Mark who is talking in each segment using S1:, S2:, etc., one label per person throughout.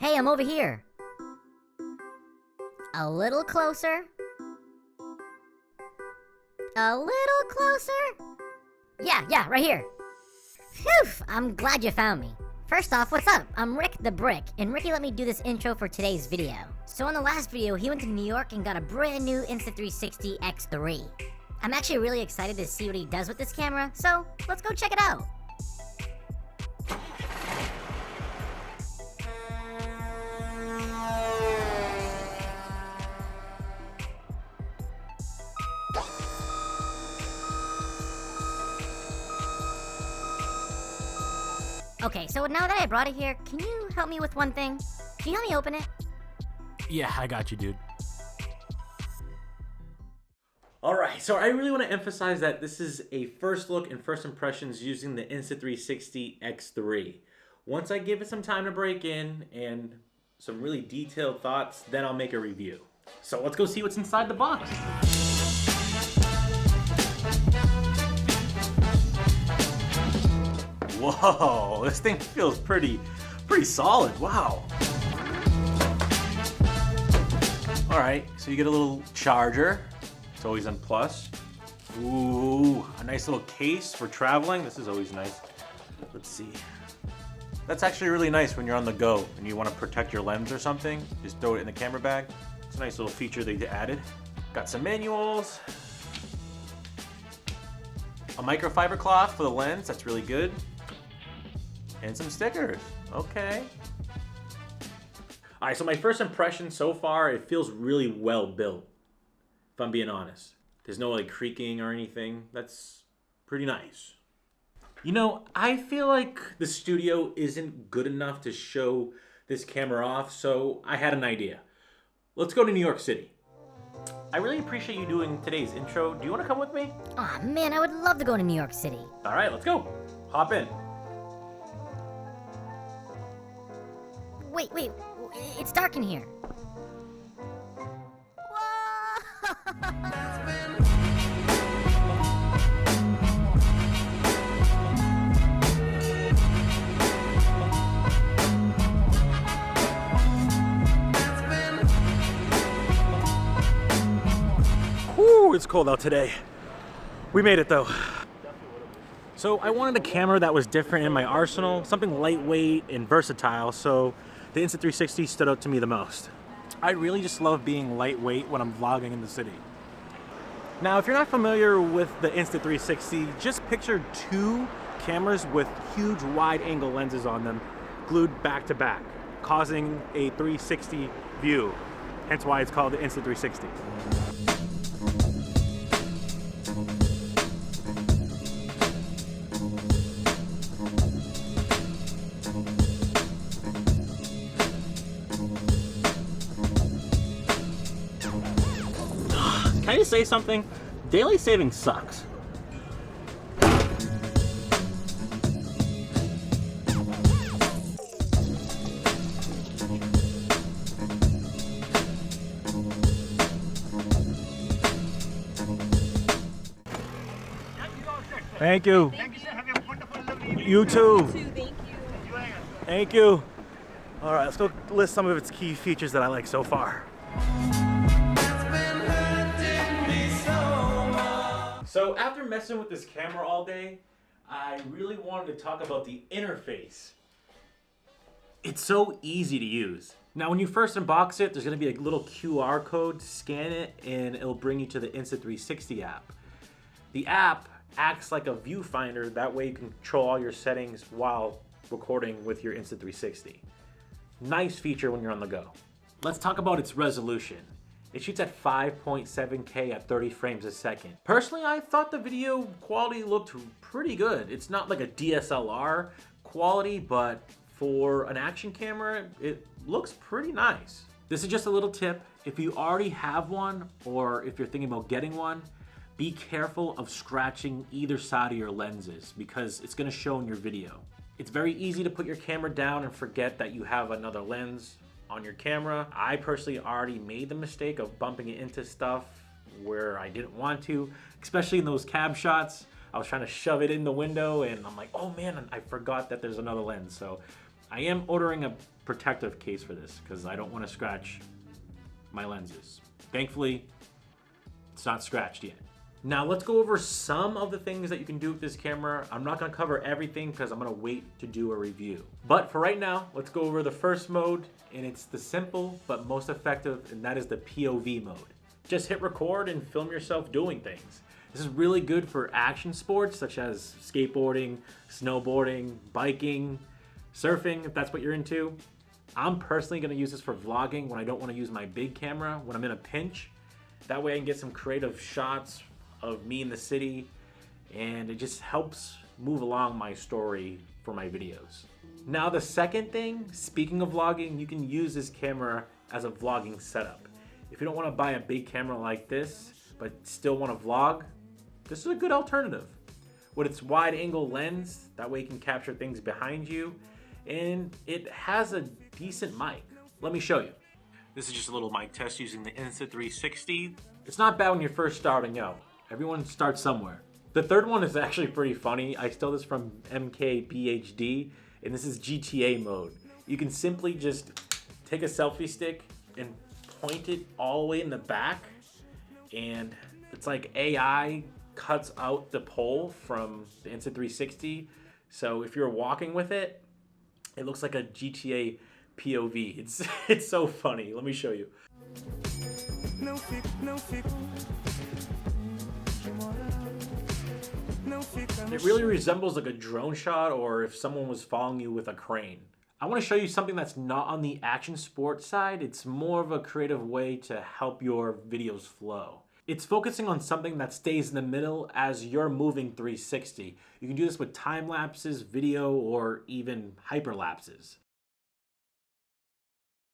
S1: Hey, I'm over here. A little closer. A little closer. Yeah, right here. Phew, I'm glad you found me. First off, what's up? I'm Rick the Brick, and Ricky let me do this intro for today's video. So in the last video, he went to New York and got a brand new Insta360 X3. I'm actually really excited to see what he does with this camera, so let's go check it out. Okay, so now that I brought it here, can you help me with one thing? Can you help me open it?
S2: Yeah, I got you, dude. Alright, so I really want to emphasize that this is a first look and first impressions using the Insta360 X3. Once I give it some time to break in and some really detailed thoughts, then I'll make a review. So let's go see what's inside the box. Whoa, this thing feels pretty solid. Wow. All right, so you get a little charger. It's always on plus. Ooh, a nice little case for traveling. This is always nice. Let's see. That's actually really nice when you're on the go and you want to protect your lens or something. Just throw it in the camera bag. It's a nice little feature they added. Got some manuals. A microfiber cloth for the lens. That's really good. And some stickers. Okay. All right, so my first impression so far, it feels really well built, if I'm being honest. There's no like creaking or anything. That's pretty nice. You know, I feel like the studio isn't good enough to show this camera off, so I had an idea. Let's go to New York City. I really appreciate you doing today's intro. Do you want to come with me?
S1: Aw, man, I would love to go to New York City.
S2: All right, let's go. Hop in.
S1: Wait, it's dark in here.
S2: Whew, it's cold out today. We made it though. So I wanted a camera that was different in my arsenal, something lightweight and versatile, so the Insta360 stood out to me the most. I really just love being lightweight when I'm vlogging in the city. Now, if you're not familiar with the Insta360, just picture two cameras with huge wide-angle lenses on them glued back to back, causing a 360 view, hence why it's called the Insta360. Can I just say something? Daily saving sucks. Thank you.
S3: Thank you, sir. Have a wonderful, lovely evening.
S2: You too.
S4: Thank you.
S2: Thank you. All right, let's go list some of its key features that I like so far. So after messing with this camera all day, I really wanted to talk about the interface. It's so easy to use. Now when you first unbox it, there's gonna be a little QR code, scan it, and it'll bring you to the Insta360 app. The app acts like a viewfinder, that way you can control all your settings while recording with your Insta360. Nice feature when you're on the go. Let's talk about its resolution. It shoots at 5.7K at 30 frames a second. Personally, I thought the video quality looked pretty good. It's not like a DSLR quality, but for an action camera, it looks pretty nice. This is just a little tip. If you already have one, or if you're thinking about getting one, be careful of scratching either side of your lenses because it's gonna show in your video. It's very easy to put your camera down and forget that you have another lens on your camera. I personally already made the mistake of bumping it into stuff where I didn't want to, especially in those cab shots. I was trying to shove it in the window and I'm like, oh man, I forgot that there's another lens. So I am ordering a protective case for this because I don't want to scratch my lenses. Thankfully, it's not scratched yet. Now let's go over some of the things that you can do with this camera. I'm not gonna cover everything because I'm gonna wait to do a review. But for right now, let's go over the first mode, and it's the simple but most effective, and that is the POV mode. Just hit record and film yourself doing things. This is really good for action sports such as skateboarding, snowboarding, biking, surfing, if that's what you're into. I'm personally gonna use this for vlogging when I don't wanna use my big camera, when I'm in a pinch. That way I can get some creative shots of me in the city, and it just helps move along my story for my videos. Now the second thing, speaking of vlogging, you can use this camera as a vlogging setup. If you don't want to buy a big camera like this, but still want to vlog, this is a good alternative. With its wide angle lens, that way you can capture things behind you, and it has a decent mic. Let me show you. This is just a little mic test using the Insta360. It's not bad when you're first starting out. Everyone starts somewhere. The third one is actually pretty funny. I stole this from MKBHD, and this is GTA mode. You can simply just take a selfie stick and point it all the way in the back, and it's like AI cuts out the pole from the Insta360. So if you're walking with it, it looks like a GTA POV. It's so funny. Let me show you. It really resembles like a drone shot, or if someone was following you with a crane. I want to show you something that's not on the action sports side. It's more of a creative way to help your videos flow. It's focusing on something that stays in the middle as you're moving 360. You can do this with time lapses, video, or even hyperlapses.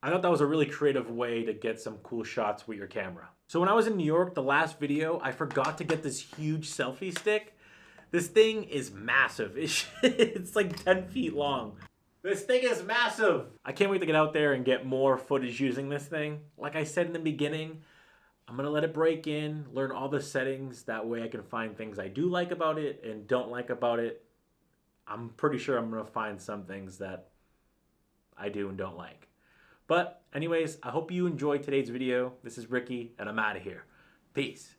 S2: I thought that was a really creative way to get some cool shots with your camera. So when I was in New York, the last video, I forgot to get this huge selfie stick. This thing is massive. It's like 10 feet long. This thing is massive. I can't wait to get out there and get more footage using this thing. Like I said in the beginning, I'm gonna let it break in, learn all the settings. That way I can find things I do like about it and don't like about it. I'm pretty sure I'm gonna find some things that I do and don't like. But anyways, I hope you enjoyed today's video. This is Ricky, and I'm out of here. Peace.